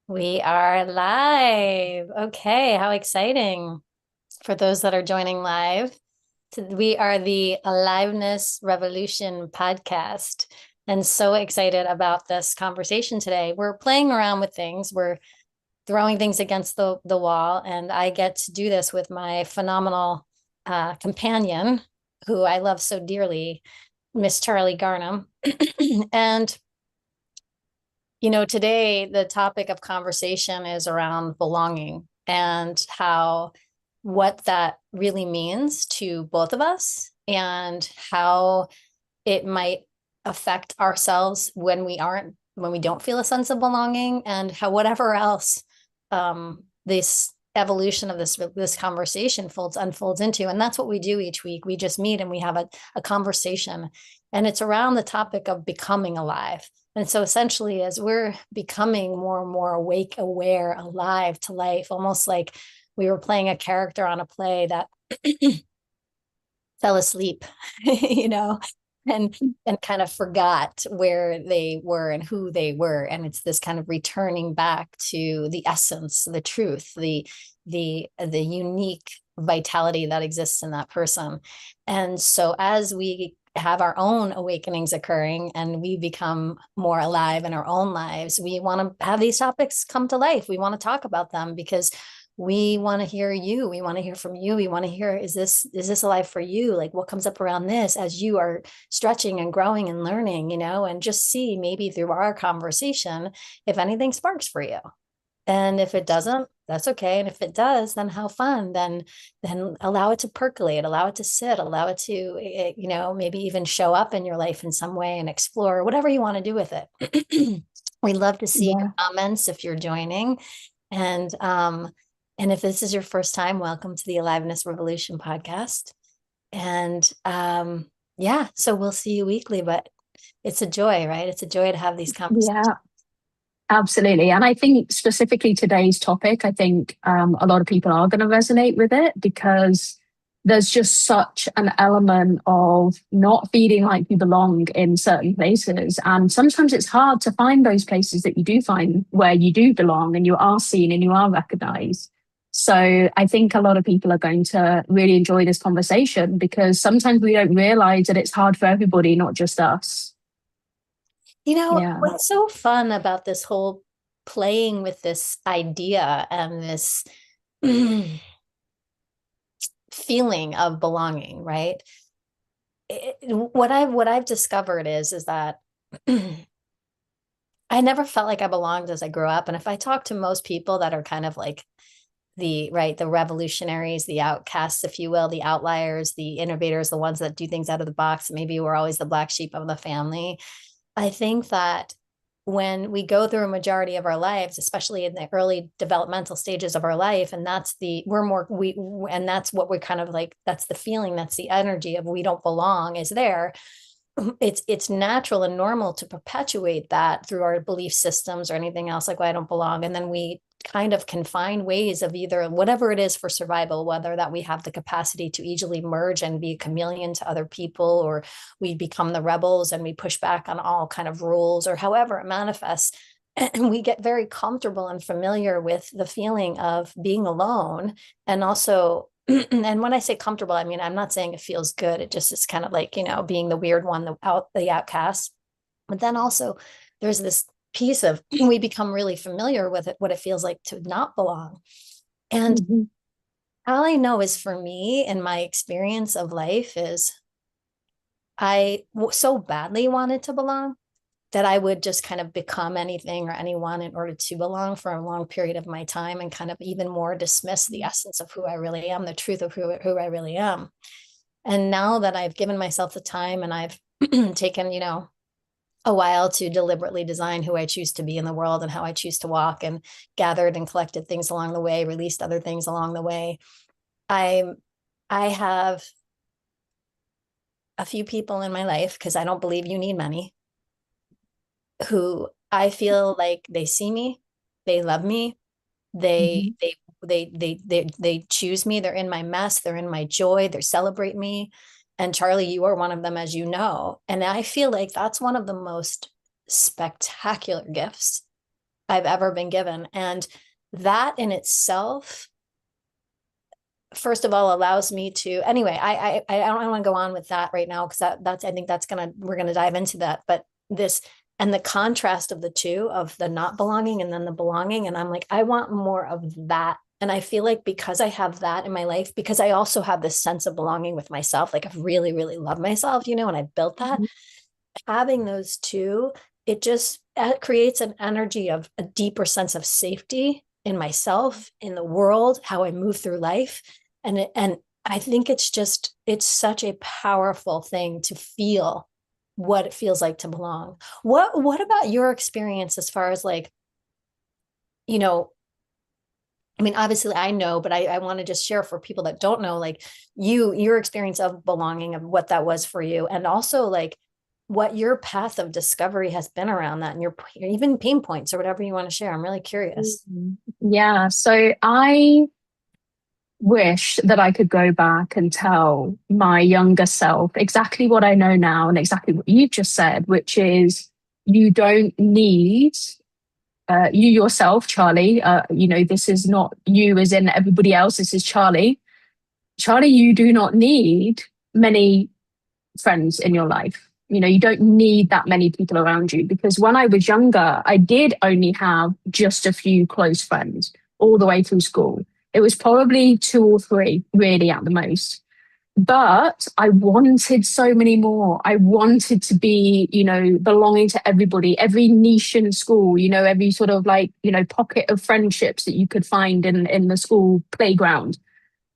We are live. Okay, how exciting for those that are joining live. We are the Aliveness Revolution podcast, and so excited about this conversation today. We're playing around with things, we're throwing things against the wall, and I get to do this with my phenomenal companion, who I love so dearly, Miss Charlie Garnham. And today the topic of conversation is around belonging and how what that really means to both of us and how it might affect ourselves when we don't feel a sense of belonging, and how whatever else this evolution of this conversation unfolds into. And that's what we do each week. We just meet and we have a conversation, and it's around the topic of becoming alive. And so essentially, as we're becoming more and more awake, aware, alive to life, almost like we were playing a character on a play that fell asleep, you know, and kind of forgot where they were and who they were. And it's this kind of returning back to the essence, the truth, the unique vitality that exists in that person. And so as we have our own awakenings occurring and we become more alive in our own lives, we want to have these topics come to life. We want to talk about them because we want to hear you. We want to hear from you. We want to hear, is this alive for you? Like, what comes up around this as you are stretching and growing and learning, and just see maybe through our conversation if anything sparks for you. And if it doesn't, that's okay. And if it does, then how fun. Then allow it to percolate, allow it to sit, allow it to, maybe even show up in your life in some way and explore whatever you want to do with it. We love to see your Yeah, comments if you're joining. And if this is your first time, welcome to the Aliveness Revolution podcast. And yeah, so we'll see you weekly, but it's a joy, right? It's a joy to have these conversations. yeah, absolutely. And I think specifically today's topic, I think a lot of people are going to resonate with it because there's just such an element of not feeling like you belong in certain places. And sometimes it's hard to find those places that you do find where you do belong and you are seen and you are recognized. So I think a lot of people are going to really enjoy this conversation because sometimes we don't realize that it's hard for everybody, not just us. Yeah. What's so fun about this whole playing with this idea and this feeling of belonging, right? What I've discovered is that I never felt like I belonged as I grew up. And if I talk to most people that are kind of like the revolutionaries, the outcasts, if you will, the outliers, the innovators, the ones that do things out of the box, maybe we're always the black sheep of the family. I think that when we go through a majority of our lives, especially in the early developmental stages of our life, and that's the we're more we and that's what we're kind of like, that's the feeling, that's the energy of we don't belong is there. It's natural and normal to perpetuate that through our belief systems or anything else, like, well, I don't belong. And then we kind of can find ways of either whatever it is for survival, whether that we have the capacity to easily merge and be a chameleon to other people, or we become the rebels and we push back on all kind of rules, or however it manifests. And we get very comfortable and familiar with the feeling of being alone. And also, and when I say comfortable, I mean, I'm not saying it feels good. It just is kind of like, being the weird one, the outcast. But then also there's this piece of we become really familiar with it, what it feels like to not belong. And Mhm. all I know is, for me, in my experience of life, is so badly wanted to belong that I would just kind of become anything or anyone in order to belong for a long period of my time, and kind of even more dismiss the essence of who I really am, the truth of who I really am. And now that I've given myself the time and I've taken, a while to deliberately design who I choose to be in the world and how I choose to walk, and gathered and collected things along the way, released other things along the way, I I have a few people in my life, because I don't believe you need many, who I feel like they see me, they love me, they Mhm. they they choose me, they're in my mess, they're in my joy, they celebrate me. And Charlie, you are one of them, as you know. And I feel like that's one of the most spectacular gifts I've ever been given. And that in itself, first of all, allows me to, anyway, I don't want to go on with that right now, because that's, I think that's gonna, we're gonna dive into that. But this, and the contrast of the two, of the not belonging and then the belonging, and I'm like, I want more of that. And I feel like because I have that in my life, because I also have this sense of belonging with myself, like I've really, really loved myself, and I've built that, Mhm. having those two, it just creates an energy of a deeper sense of safety in myself, in the world, how I move through life. And I think it's such a powerful thing to feel what it feels like to belong. What about your experience as far as like, you know, I mean, obviously I know, but I want to just share for people that don't know, like your experience of belonging, of what that was for you, and also like what your path of discovery has been around that, and your even pain points or whatever you want to share. I'm really curious. Mhm. Yeah, so I wish that I could go back and tell my younger self exactly what I know now and exactly what you've just said, which is you don't need you yourself, Charlie. This is not you as in everybody else. This is Charlie. Charlie, you do not need many friends in your life. You don't need that many people around you, because when I was younger, I did only have just a few close friends all the way through school. It was probably two or three, really, at the most. But I wanted so many more. I wanted to be, belonging to everybody, every niche in school, every sort of like, pocket of friendships that you could find in the school playground.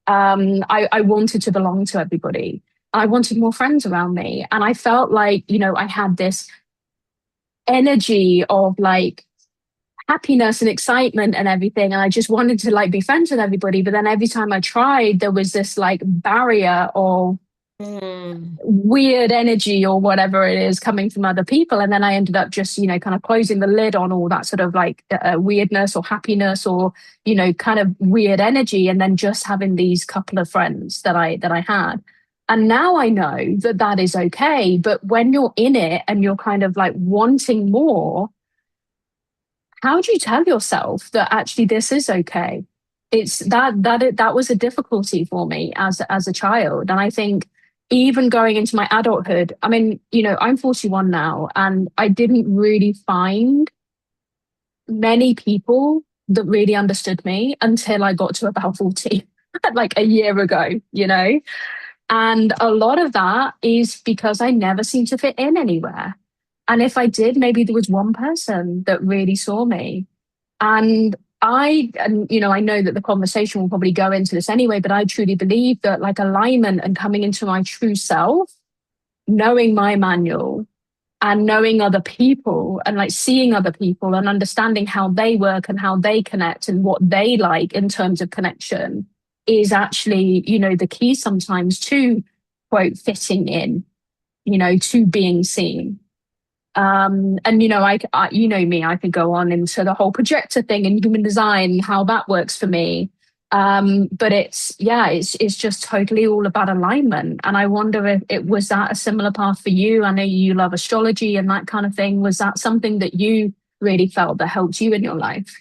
I wanted to belong to everybody. I wanted more friends around me. And I felt like, I had this energy of like happiness and excitement and everything. And I just wanted to like be friends with everybody. But then every time I tried, there was this like barrier of Mm. weird energy or whatever it is coming from other people. And then I ended up just, kind of closing the lid on all that sort of like weirdness or happiness or, kind of weird energy. And then just having these couple of friends that I had. And now I know that that is okay. But when you're in it and you're kind of like wanting more, how do you tell yourself that actually this is okay? It's that was a difficulty for me as a child. And I think even going into my adulthood, I mean, I'm 41 now, and I didn't really find many people that really understood me until I got to about 40, like a year ago. And a lot of that is because I never seemed to fit in anywhere. And if I did, maybe there was one person that really saw me. And I know that the conversation will probably go into this anyway, but I truly believe that like alignment and coming into my true self, knowing my manual and knowing other people and like seeing other people and understanding how they work and how they connect and what they like in terms of connection is actually, the key sometimes to quote fitting in, to being seen. And you know me, I could go on into the whole projector thing and human design, how that works for me. But it's just totally all about alignment. And I wonder if it was that a similar path for you. I know you love astrology and that kind of thing. Was that something that you really felt that helped you in your life?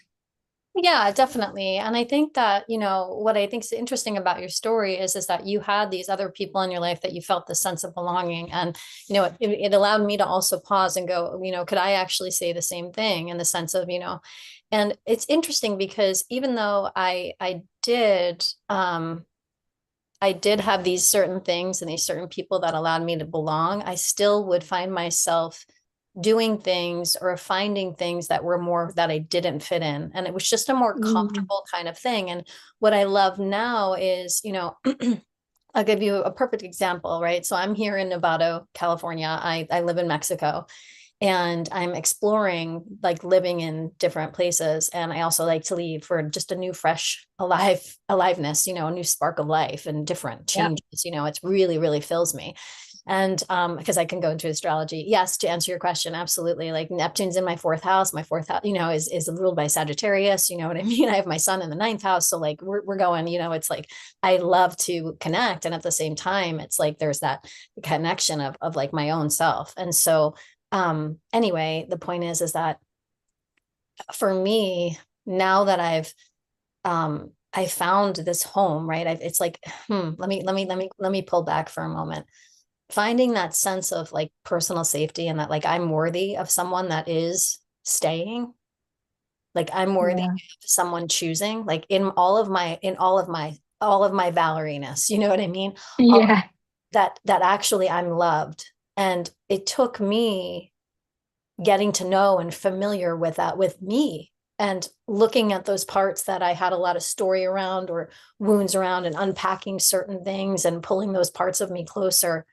Yeah, definitely. And I think that, what I think is interesting about your story is that you had these other people in your life that you felt the sense of belonging. And, it allowed me to also pause and go, could I actually say the same thing, in the sense of, and it's interesting because even though I did have these certain things and these certain people that allowed me to belong, I still would find myself doing things or finding things that were more that I didn't fit in. And it was just a more Mm, comfortable kind of thing. And what I love now is, I'll give you a perfect example, right? So I'm here in Nevada, California. I live in Mexico, and I'm exploring like living in different places. And I also like to leave for just a new, fresh, aliveness, a new spark of life and different yeah. changes. It's really, really fills me. And because I can go into astrology. Yes, to answer your question, absolutely. Like Neptune's in my fourth house. My fourth house, is ruled by Sagittarius. You know what I mean? I have my son in the ninth house. So like we're going, it's like I love to connect. And at the same time, it's like there's that connection of like my own self. And so anyway, the point is that for me, now that I found this home, right? It's like, let me pull back for a moment. Finding that sense of like personal safety and that like I'm worthy of someone that is staying, like I'm worthy Yeah. of someone choosing, like in all of my Valoriness, you know what I mean? All Yeah. that actually I'm loved. And it took me getting to know and familiar with that with me and looking at those parts that I had a lot of story around or wounds around and unpacking certain things and pulling those parts of me closer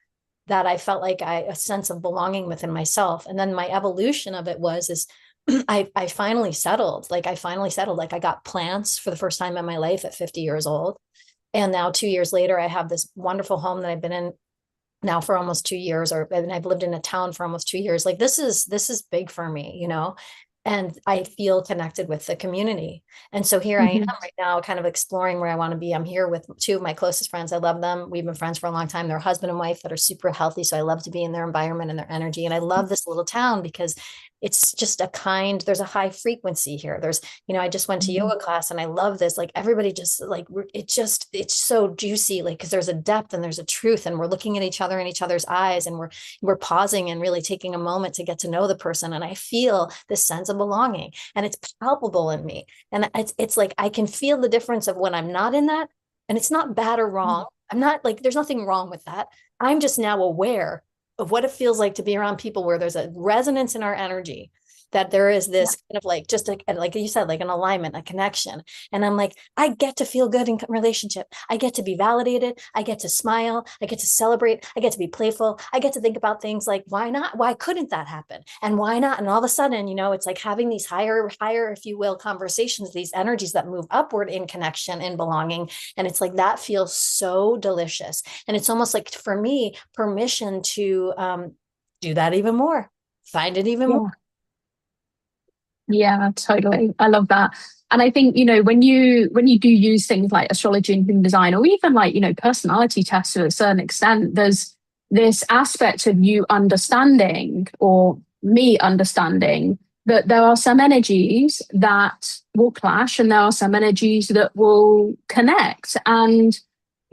that I felt like a sense of belonging within myself. And then my evolution of it was is I finally settled. Like I finally settled. Like I got plants for the first time in my life at 50 years old. And now 2 years later, I have this wonderful home that I've been in now for almost 2 years, and I've lived in a town for almost 2 years. Like this is big for me, and I feel connected with the community. And so here I am Hmm. right now, kind of exploring where I want to be. I'm here with two of my closest friends. I love them. We've been friends for a long time. They're husband and wife that are super healthy. So I love to be in their environment and their energy. And I love this little town because it's just there's a high frequency here. I just went to yoga class and I love this. Like everybody just like, it's so juicy, like, because there's a depth and there's a truth and we're looking at each other in each other's eyes and we're pausing and really taking a moment to get to know the person. And I feel this sense of belonging and it's palpable in me. And it's like, I can feel the difference of when I'm not in that, and it's not bad or wrong. I'm not like, there's nothing wrong with that. I'm just now aware of what it feels like to be around people where there's a resonance in our energy, that there is Yeah. this kind of like just like you said, like an alignment, a connection. And I'm like, I get to feel good in relationship. I get to be validated. I get to smile. I get to celebrate. I get to be playful. I get to think about things like, why not? Why couldn't that happen? And why not? And all of a sudden, it's like having these higher, if you will, conversations, these energies that move upward in connection and belonging. And it's like that feels so delicious. And it's almost like for me, permission to do that even more, find it even more. Yeah. Yeah, totally. I love that. And I think, when you do use things like astrology and human design, or even like, personality tests to a certain extent, there's this aspect of you understanding, or me understanding, that there are some energies that will clash and there are some energies that will connect. And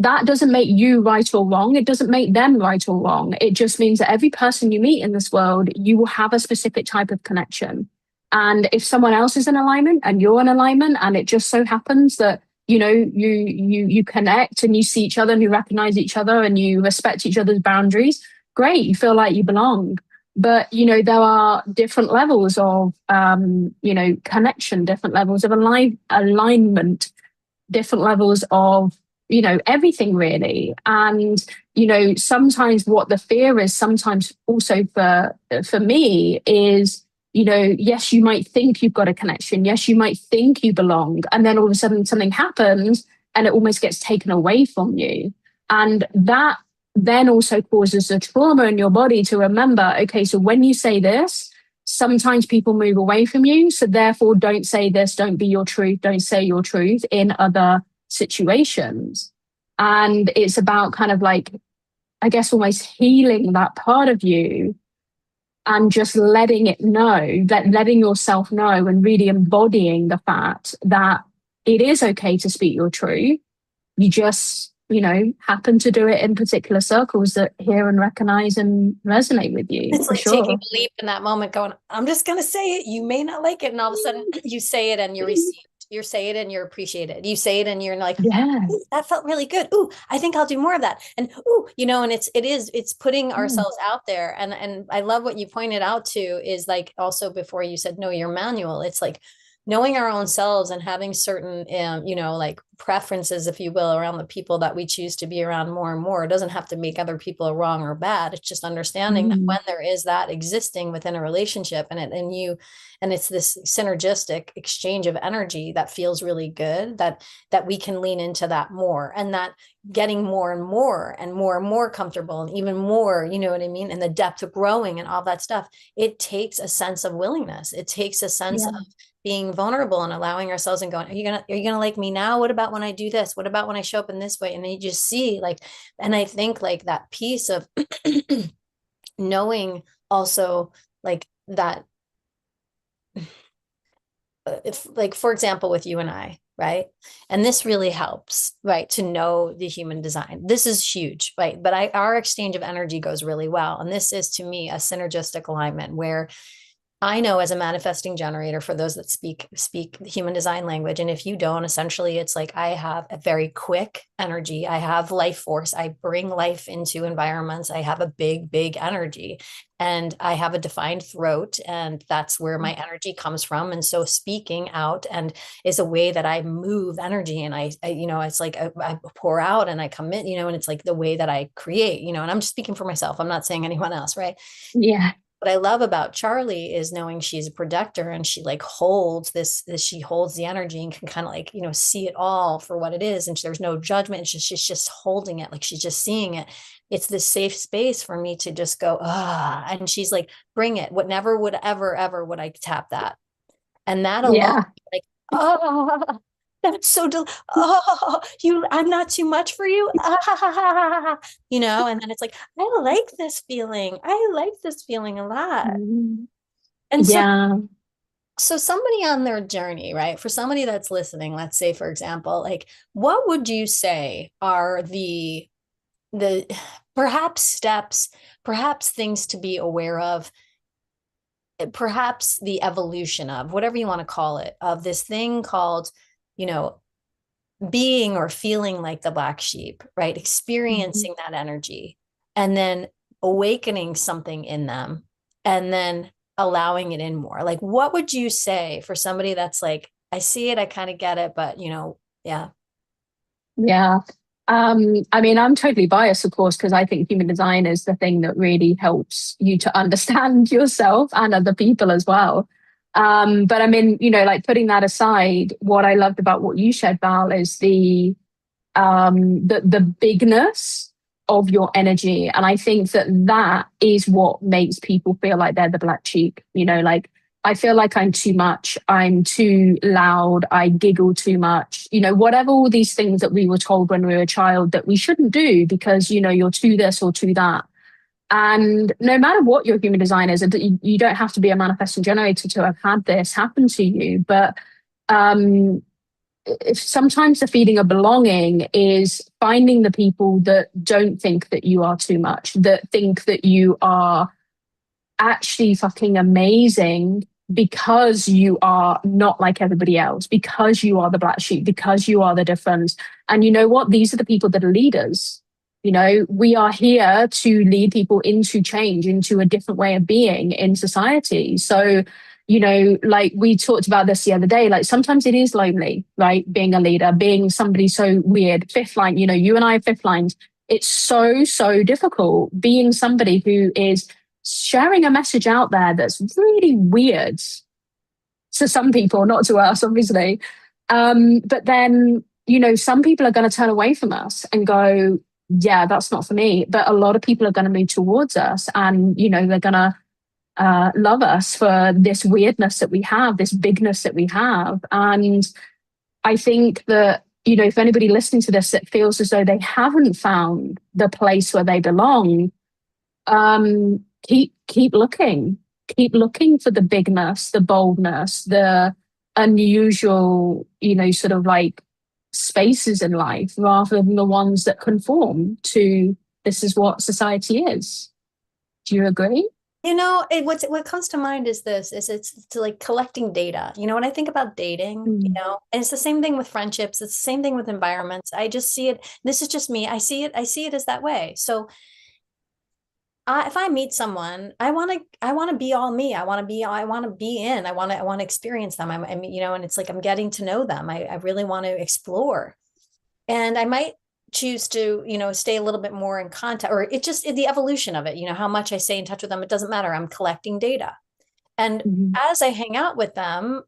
that doesn't make you right or wrong. It doesn't make them right or wrong. It just means that every person you meet in this world, you will have a specific type of connection. And if someone else is in alignment and you're in alignment, and it just so happens that you connect and you see each other and you recognize each other and you respect each other's boundaries, great, you feel like you belong. But there are different levels of connection, different levels of alignment, different levels of everything really. And sometimes what the fear is, sometimes also for me, is yes, you might think you've got a connection, yes, you might think you belong, and then all of a sudden something happens and it almost gets taken away from you. And that then also causes a trauma in your body to remember, okay, so when you say this, sometimes people move away from you. So therefore, don't say this, don't be your truth, don't say your truth in other situations. And it's about kind of like, I guess, almost healing that part of you and just letting it know, that letting yourself know and really embodying the fact that it is okay to speak your truth. You just, happen to do it in particular circles that hear and recognize and resonate with you, It's for like taking sure. a leap in that moment, going, I'm just going to say it. You may not like it. And all of a sudden you say it and you're received. You say it and you're appreciated. You say it and you're like, Yeah. ooh, that felt really good. Ooh, I think I'll do more of that. And and it's putting Mm. ourselves out there. And I love what you pointed out too, is like also before you said, know your manual. It's like knowing our own selves and having certain, like preferences, if you will, around the people that we choose to be around more and more. It doesn't have to make other people wrong or bad. It's just understanding that Mm. when there is that existing within a relationship and it's this synergistic exchange of energy that feels really good, that we can lean into that more, and that getting more and more and more and more comfortable and even more, you know what I mean? And the depth of growing and all that stuff, it takes a sense of willingness. It takes a sense of Yeah. being vulnerable and allowing ourselves and going, are you gonna like me now? What about when I do this? What about when I show up in this way? And then you just see like, and I think like that piece of knowing also like that if, like, for example, with you and I, right? And this really helps, right, to know the human design. This is huge, right? But our exchange of energy goes really well. And this is to me a synergistic alignment where I know as a manifesting generator, for those that speak human design language, and if you don't, essentially it's like I have a very quick energy. I have life force. I bring life into environments. I have a big energy, and I have a defined throat, and that's where my energy comes from. And so speaking out and is a way that I move energy, and it's like I pour out and I come in, and it's like the way that I create, and I'm just speaking for myself. I'm not saying anyone else, right? Yeah. What I love about Charlie is knowing she's a projector, and she like holds she holds the energy and can kind of like, see it all for what it is. And there's no judgment. She's just holding it. Like she's just seeing it. It's this safe space for me to just go, and she's like, bring it. What never would ever would I tap that. And that alone, Yeah. like, oh, that's so, oh, I'm not too much for you. And then it's like, I like this feeling. I like this feeling a lot. Mm. And Yeah. so somebody on their journey, right? For somebody that's listening, let's say, for example, like, what would you say are the perhaps steps, perhaps things to be aware of, perhaps the evolution of whatever you want to call it, of this thing called, you know, being or feeling like the black sheep, right? Mhm. Experiencing that energy and then awakening something in them and then allowing it in more. Like, what would you say for somebody that's like, I see it, I kind of get it, but yeah. Yeah. I mean, I'm totally biased, of course, because I think human design is the thing that really helps you to understand yourself and other people as well. But I mean, like putting that aside, what I loved about what you shared, Val, is the bigness of your energy. And I think that that is what makes people feel like they're the black sheep. Like I feel like I'm too much, I'm too loud, I giggle too much, whatever all these things that we were told when we were a child that we shouldn't do because, you're too this or too that. And no matter what your human design is, you don't have to be a manifesting generator to have had this happen to you. But um, if sometimes the feeling of belonging is finding the people that don't think that you are too much, that think that you are actually fucking amazing because you are not like everybody else, because you are the black sheep, because you are the difference. And you know what? These are the people that are leaders. We are here to lead people into change, into a different way of being in society. So, like we talked about this the other day, like sometimes it is lonely, right? Being a leader, being somebody so weird. Fifth line, you and I are fifth lines. It's so difficult being somebody who is sharing a message out there that's really weird to some people, not to us, obviously. But then, some people are going to turn away from us and go, yeah, that's not for me. But a lot of people are going to move towards us and, they're going to love us for this weirdness that we have, this bigness that we have. And I think that, if anybody listening to this that feels as though they haven't found the place where they belong, keep looking for the bigness, the boldness, the unusual, sort of like spaces in life rather than the ones that conform to this is what society is. Do you agree? What comes to mind is this, is it's to like collecting data. When I think about dating, Mm, and it's the same thing with friendships, it's the same thing with environments. I just see it, this is just me. I see it as that way. So if I meet someone, I want to be all me. I want to be in. I want to experience them. And it's like I'm getting to know them. I really want to explore, and I might choose to stay a little bit more in contact, or it just the evolution of it. How much I stay in touch with them, it doesn't matter. I'm collecting data, and mm, as I hang out with them,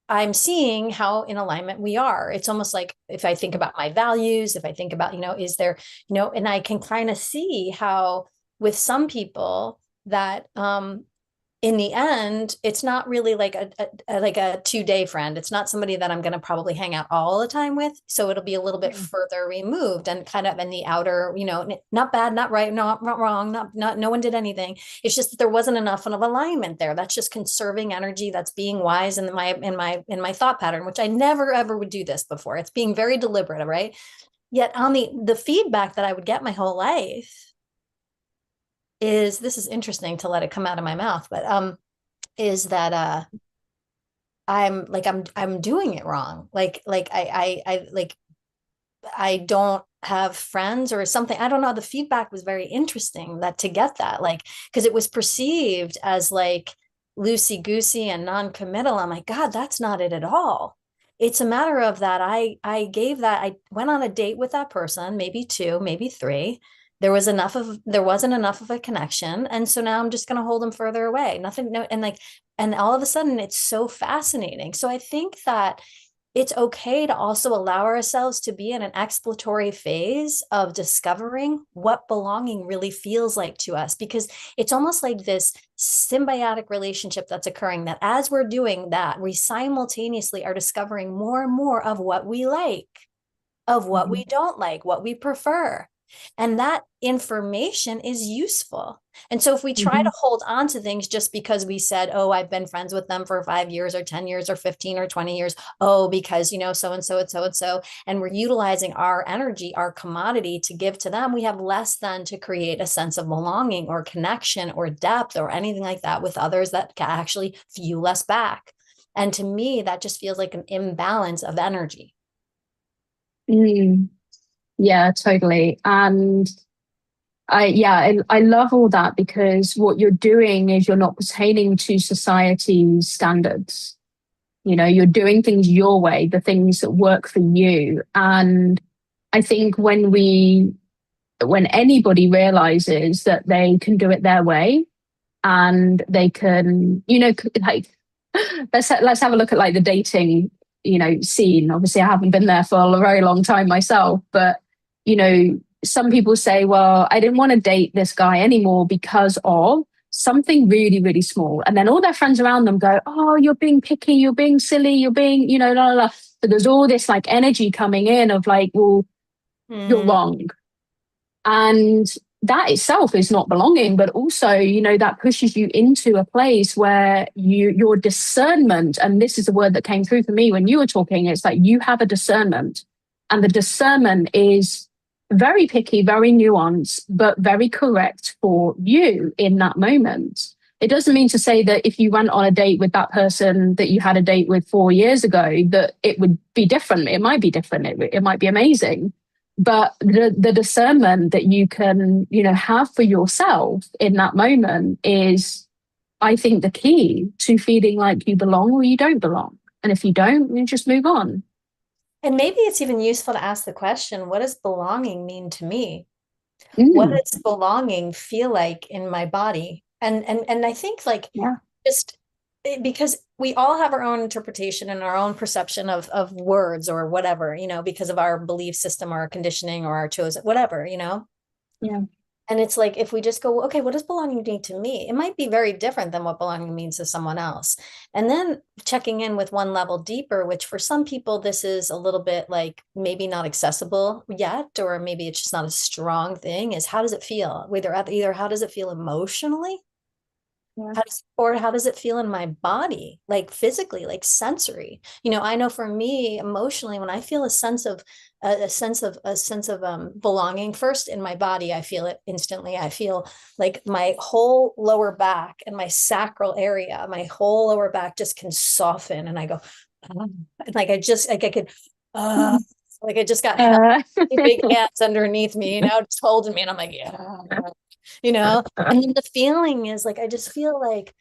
I'm seeing how in alignment we are. It's almost like if I think about my values, if I think about, is there, and I can kind of see how with some people that in the end, it's not really like like a 2 day friend. It's not somebody that I'm going to probably hang out all the time with. So it'll be a little bit Mm. further removed and kind of in the outer, not bad, not right, not wrong, not no one did anything. It's just that there wasn't enough of alignment there. That's just conserving energy. That's being wise in my thought pattern, which I never ever would do this before. It's being very deliberate, right? Yet on the feedback that I would get my whole life is, this is interesting to let it come out of my mouth, but is that I'm doing it wrong. Like I don't have friends or something. I don't know. The feedback was very interesting, that to get that, like, because it was perceived as like loosey goosey and non-committal. I'm like, God, that's not it at all. It's a matter of that I went on a date with that person, maybe two, maybe three. There wasn't enough of a connection. And so now I'm just gonna hold them further away. Nothing, no, and all of a sudden it's so fascinating. So I think that it's okay to also allow ourselves to be in an exploratory phase of discovering what belonging really feels like to us, because it's almost like this symbiotic relationship that's occurring, that as we're doing that, we simultaneously are discovering more and more of what we like, of what we Mhm. don't like, what we prefer. And that information is useful. And so if we try to Mhm. hold on to things just because we said, oh, I've been friends with them for 5 years or 10 years or 15 or 20 years, oh, because, so and so and so and so, and we're utilizing our energy, our commodity to give to them, we have less than to create a sense of belonging or connection or depth or anything like that with others that can actually fuel us back. And to me, that just feels like an imbalance of energy. Mm. Yeah, totally. And I love all that because what you're doing is you're not pertaining to society's standards. You're doing things your way, the things that work for you. And I think when anybody realizes that they can do it their way and they can, like, let's have a look at like the dating, scene. Obviously, I haven't been there for a very long time myself, but some people say, well, I didn't want to date this guy anymore because of something really, really small. And then all their friends around them go, oh, you're being picky, you're being silly, you're being, la, la, la. So there's all this like energy coming in of like, well, you're Mm. wrong. And that itself is not belonging, but also, that pushes you into a place where your discernment, and this is a word that came through for me when you were talking, it's like you have a discernment. And the discernment is very picky, very nuanced, but very correct for you in that moment. It doesn't mean to say that if you went on a date with that person that you had a date with 4 years ago, that it would be different. It might be different. It might be amazing, but the discernment that you can have for yourself in that moment is, I think, the key to feeling like you belong or you don't belong. And if you don't, you just move on. And maybe it's even useful to ask the question, what does belonging mean to me? What Mm, does belonging feel like in my body? And I think, like, yeah. just because we all have our own interpretation and our own perception of words or whatever, because of our belief system or our conditioning or our chosen whatever. Yeah. And it's like, if we just go, okay, what does belonging mean to me? It might be very different than what belonging means to someone else. And then checking in with one level deeper, which for some people, this is a little bit like maybe not accessible yet, or maybe it's just not a strong thing, is how does it feel? Either how does it feel emotionally? Yeah. How does it feel in my body, like physically, like sensory? I know for me, emotionally, when I feel a sense of belonging first in my body, I feel it instantly. I feel like my whole lower back and my sacral area, my whole lower back just can soften, and I go, "Ah." Like I could, uh, like I just got held, Uh, big hands underneath me, just holding me, and I'm like, yeah, and then the feeling is like I just feel like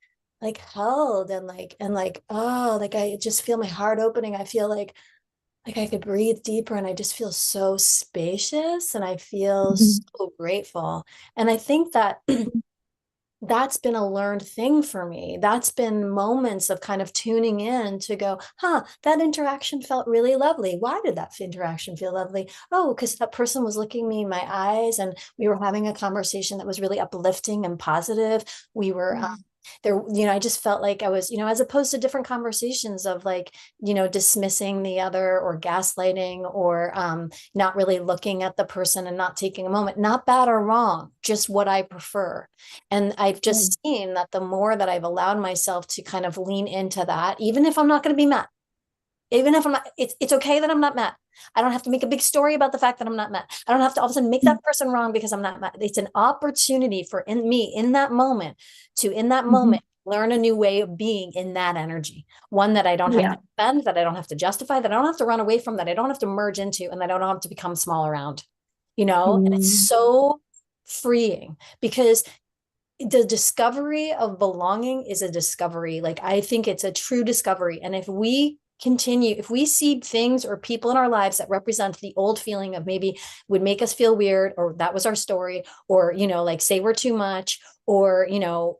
held, and like oh, like I just feel my heart opening. I feel like I could breathe deeper, and I just feel so spacious, and I feel so grateful. And I think that that's been a learned thing for me. That's been moments of kind of tuning in to go, huh, that interaction felt really lovely. Why did that interaction feel lovely? Oh, because that person was looking me in my eyes, and we were having a conversation that was really uplifting and positive. We were there, I just felt like I was, as opposed to different conversations of like, dismissing the other or gaslighting or not really looking at the person and not taking a moment, not bad or wrong, just what I prefer. And I've Mm. just seen that the more that I've allowed myself to kind of lean into that, even if I'm not going to be mad, even if I'm not, it's okay that I'm not mad. I don't have to make a big story about the fact that I'm not mad. I don't have to all of a sudden make that person wrong because I'm not mad. It's an opportunity for in me in that moment Mhm. learn a new way of being in that energy. One that I don't have Yeah. to defend, that I don't have to justify, that I don't have to run away from, that I don't have to merge into, and that I don't have to become small around. And it's Mm. so freeing because the discovery of belonging is a discovery. Like, I think it's a true discovery. And if we see things or people in our lives that represent the old feeling of maybe would make us feel weird, or that was our story, or, like say we're too much, or,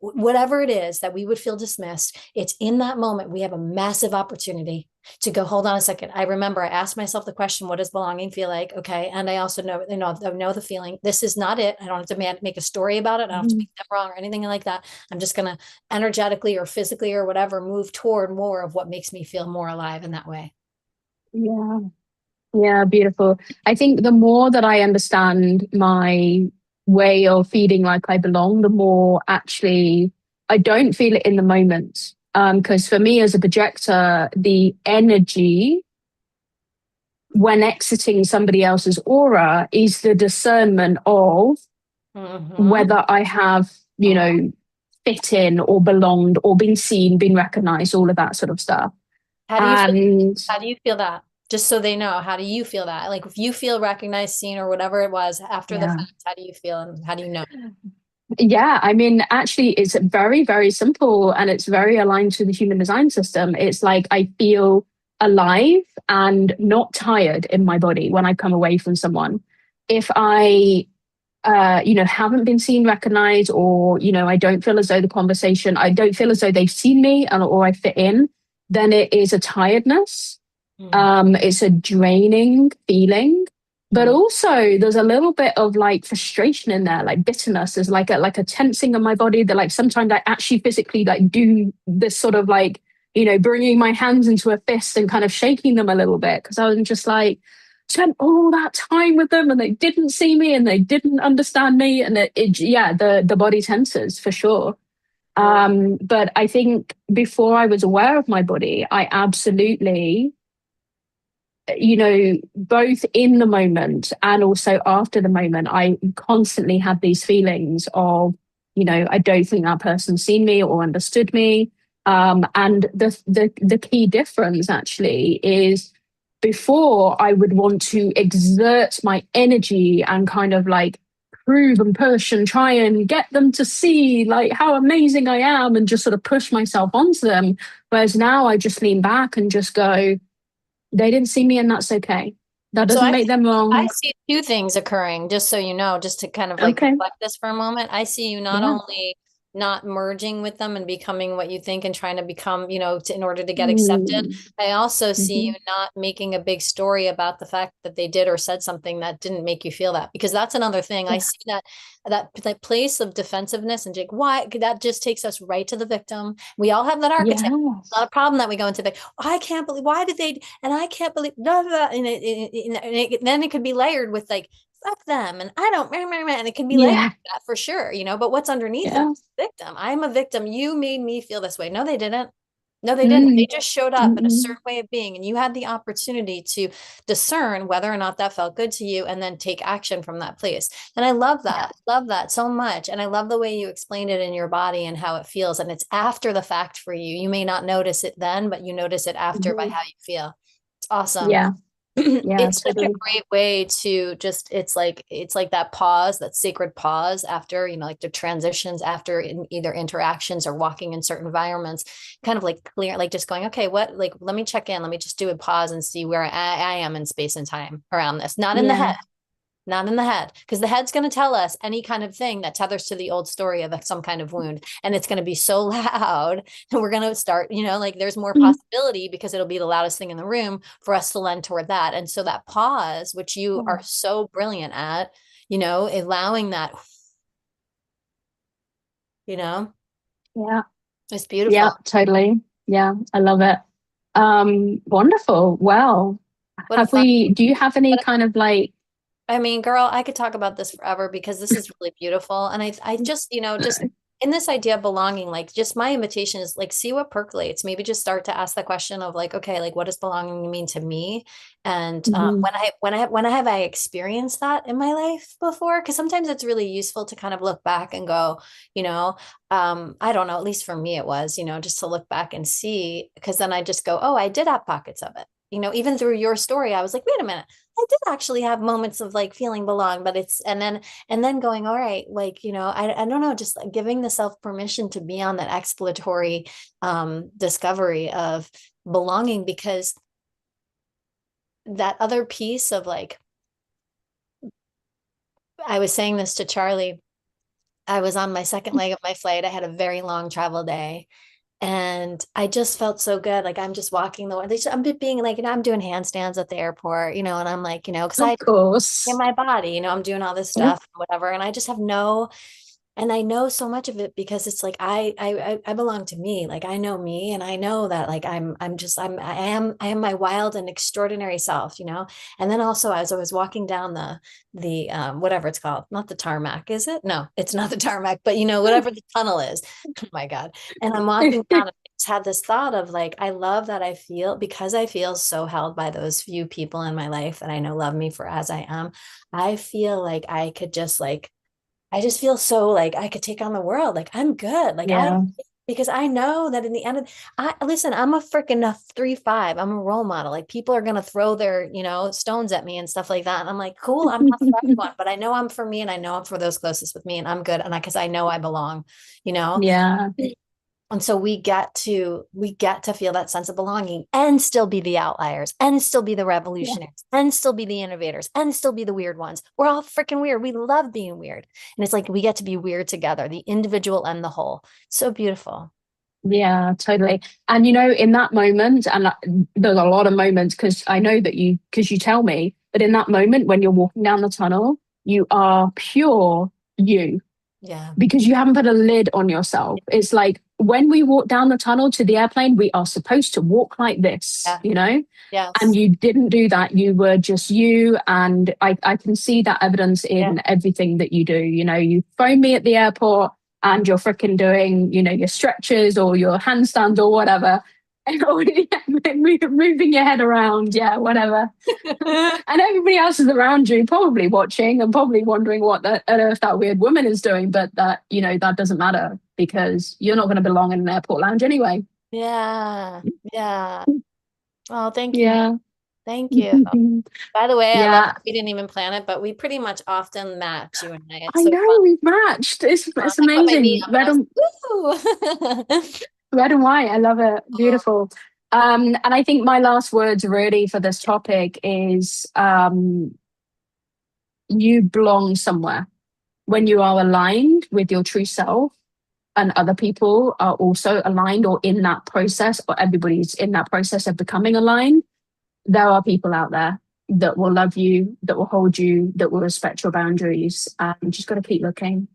whatever it is that we would feel dismissed, it's in that moment we have a massive opportunity to go, hold on a second. I remember I asked myself the question, what does belonging feel like? Okay. And I also know the feeling. This is not it. I don't have to make a story about it. I don't have to Mhm. make them wrong or anything like that. I'm just going to energetically or physically or whatever move toward more of what makes me feel more alive in that way. Yeah. Yeah, beautiful. I think the more that I understand my way of feeling like I belong, the more actually I don't feel it in the moment. Because for me as a projector, the energy when exiting somebody else's aura is the discernment of Mm-hmm. whether I have, Mm-hmm. fit in or belonged or been seen, been recognized, all of that sort of stuff. How do you feel? And How do you feel that? Just so they know, how do you feel that? Like if you feel recognized, seen, or whatever it was after the yeah. fact, how do you feel and how do you know? Yeah, I mean, actually, it's very, very simple and it's very aligned to the human design system. It's like I feel alive and not tired in my body when I come away from someone. If I, haven't been seen, recognized, or, I don't feel as though I don't feel as though they've seen me or I fit in, then it is a tiredness. Mm-hmm. It's a draining feeling, but also there's a little bit of like frustration in there, like bitterness. There's like a tensing in my body that like sometimes I actually physically like do this sort of like bringing my hands into a fist and kind of shaking them a little bit because I was just like spent all that time with them and they didn't see me and they didn't understand me and yeah the body tenses for sure. But I think before I was aware of my body, I absolutely both in the moment and also after the moment, I constantly had these feelings of, I don't think that person's seen me or understood me. And the key difference actually is before I would want to exert my energy and kind of like prove and push and try and get them to see like how amazing I am and just sort of push myself onto them. Whereas now I just lean back and just go, they didn't see me, and that's okay. That So doesn't make them I wrong. see two things occurring, just so you know, just to kind of like Okay. reflect this for a moment. I see you not Yeah. only not merging with them and becoming what you think and trying to become, in order to get accepted. Mm. I also see Hmm. you not making a big story about the fact that they did or said something that didn't make you feel that, because that's another thing. I Yeah. see that place of defensiveness and Jake, why that just takes us right to the victim. We all have that archetype. Not Yes. a problem that we go into the, I can't believe, why did they, and I can't believe, blah, blah, blah. Then it could be layered with like, fuck them, and I don't, and it can be layered Yeah. with that for sure, but what's underneath that Yeah. is victim. I'm a victim. You made me feel this way. No, they didn't. No, they didn't. They Mm. just showed up in a Mm-mm. certain way of being, and you had the opportunity to discern whether or not that felt good to you and then take action from that place. And I love Yeah. that. Love that so much. And I love the way you explained it in your body and how it feels. And it's after the fact for you. You may not notice it then, but you notice it after by Mhm. how you feel. It's awesome. Yeah. Yeah. It's such a Totally. great way to just, it's like that pause, that sacred pause after, like the transitions after in either interactions or walking in certain environments, kind of like clear, like just going, okay, what, like, let me check in, let me just do a pause and see where I am in space and time around this, not in the Yeah. head, not in the head, because the head's going to tell us any kind of thing that tethers to the old story of some kind of wound. And it's going to be so loud. And we're going to start, like there's more Mhm. possibility because it'll be the loudest thing in the room for us to lend toward that. And so that pause, which you are so brilliant at, allowing that, you know, Yeah. It's Yeah, beautiful. totally. Yeah, I love it. Wonderful. Well, What a fun. do you have any kind of like, I mean, girl, I could talk about this forever because this is really beautiful. And I just, just in this idea of belonging, like just my invitation is like, see what percolates. Maybe just start to ask the question of like, okay, like what does belonging mean to me? And Mhm. when have I experienced that in my life before? Because sometimes it's really useful to kind of look back and go, you know, I don't know, at least for me it was, just to look back and see, because then I just go, oh, I did have pockets of it. Even through your story, I was like, wait a minute. I did actually have moments of like feeling belong, but and then going, all right, like, I don't know, just like giving the self permission to be on that exploratory discovery of belonging, because that other piece of like, I was saying this to Charlie. I was on my second leg of my flight. I had a very long travel day. And I just felt so good. Like I'm just walking the way. I'm being like, I'm doing handstands at the airport, and I'm like, because Of I in course. my body, I'm doing all this Yeah. stuff, whatever. And I just have and I know so much of it because it's like I belong to me. Like I know me, and I know that like I am my wild and extraordinary self. And then also as I was walking down the whatever it's called, not the tarmac, is it? No, it's not the tarmac, but whatever the tunnel is. Oh my God. And I'm walking down, and I just had this thought of like, I love that because I feel so held by those few people in my life that I know love me for as I am. I feel like I could just like I just feel so like I could take on the world. Like I'm good. Yeah. Because I know that in the end of, listen, I'm a freaking 3'5". I'm a role model. Like people are gonna throw their, stones at me and stuff like that. And I'm like, cool, I'm not for everyone, but I know I'm for me, and I know I'm for those closest with me, and I'm good. And because I know I belong, you know. Yeah. And so we get to feel that sense of belonging and still be the outliers and still be the Yeah. revolutionaries and still be the innovators and still be the weird ones. We're all freaking weird. We love being weird. And it's like we get to be weird together, the individual and the whole. So beautiful. Yeah, totally. And in that moment, and there's a lot of moments because I know that because you tell me, but in that moment when you're walking down the tunnel, you are pure you Yeah. because you haven't put a lid on yourself. It's like when we walk down the tunnel to the airplane, we are supposed to walk like this, Yeah. and Yes. you didn't do that. You were just you. And I can see that evidence Yeah. in everything that you do. You phone me at the airport and you're freaking doing, your stretches or your handstand or whatever. And moving your head around, yeah, whatever. And everybody else is around you, probably watching and probably wondering what on earth that weird woman is doing. But that doesn't matter because you're not going to belong in an airport lounge anyway. Yeah. Yeah. Oh, thank you. Yeah. Thank you. By the way, I love Yeah. that we didn't even plan it, but we pretty much often match, you and I. It's I so fun. know we've matched. It's I put my knee amazing. up and I was like, woo. Red and white. I love it. Beautiful. And I think my last words really for this topic is you belong somewhere when you are aligned with your true self and other people are also aligned or in that process, or everybody's in that process of becoming aligned. There are people out there that will love you, that will hold you, that will respect your boundaries. And you just got to keep looking.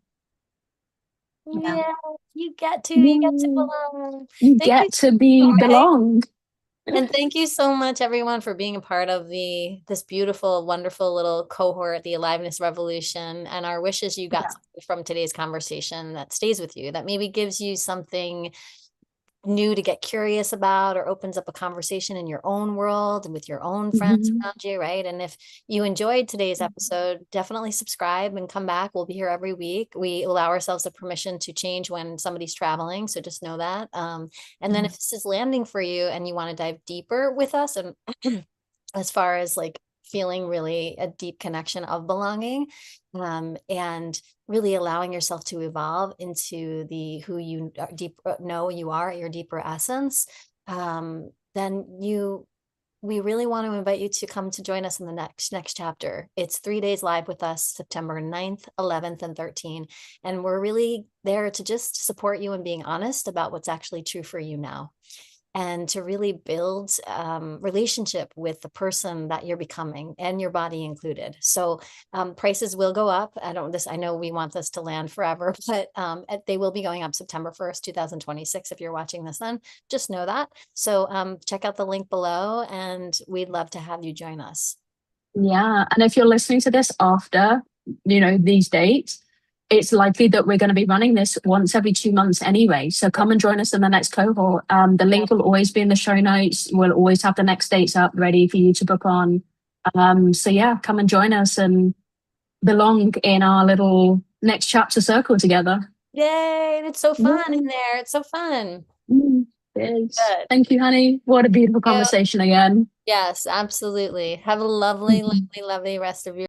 Yeah. Yeah, you get to Yeah. belong. You Thank you. get to be All right. belong. And thank you so much, everyone, for being a part of this beautiful, wonderful little cohort, the Aliveness Revolution. And our wishes you got Yeah. something from today's conversation that stays with you, that maybe gives you something new to get curious about, or opens up a conversation in your own world and with your own friends Mhm. around you, right? And if you enjoyed today's episode, definitely subscribe and come back. We'll be here every week. We allow ourselves the permission to change when somebody's traveling, so just know that. And then if this is landing for you and you want to dive deeper with us, and as far as like feeling really a deep connection of belonging, and really allowing yourself to evolve into the who you deep know you are at your deeper essence, then we really want to invite you to come to join us in the next chapter. It's 3 days live with us, September 9th, 11th, and 13th. And we're really there to just support you in being honest about what's actually true for you now. and to really build relationship with the person that you're becoming and your body included. So prices will go up. I know we want this to land forever, but they will be going up September 1st, 2026. If you're watching this then, just know that. So check out the link below and we'd love to have you join us. Yeah. And if you're listening to this after, these dates, it's likely that we're going to be running this once every 2 months anyway. So come and join us in the next cohort. The link will always be in the show notes. We'll always have the next dates up ready for you to book on. So yeah, come and join us and belong in our little next chapter circle together. Yay. It's so Yeah. fun in there. It's so fun. Mm, it is. Good. Thank you, honey. What a beautiful Yeah. conversation again. Yes, absolutely. Have a lovely, lovely, lovely rest of your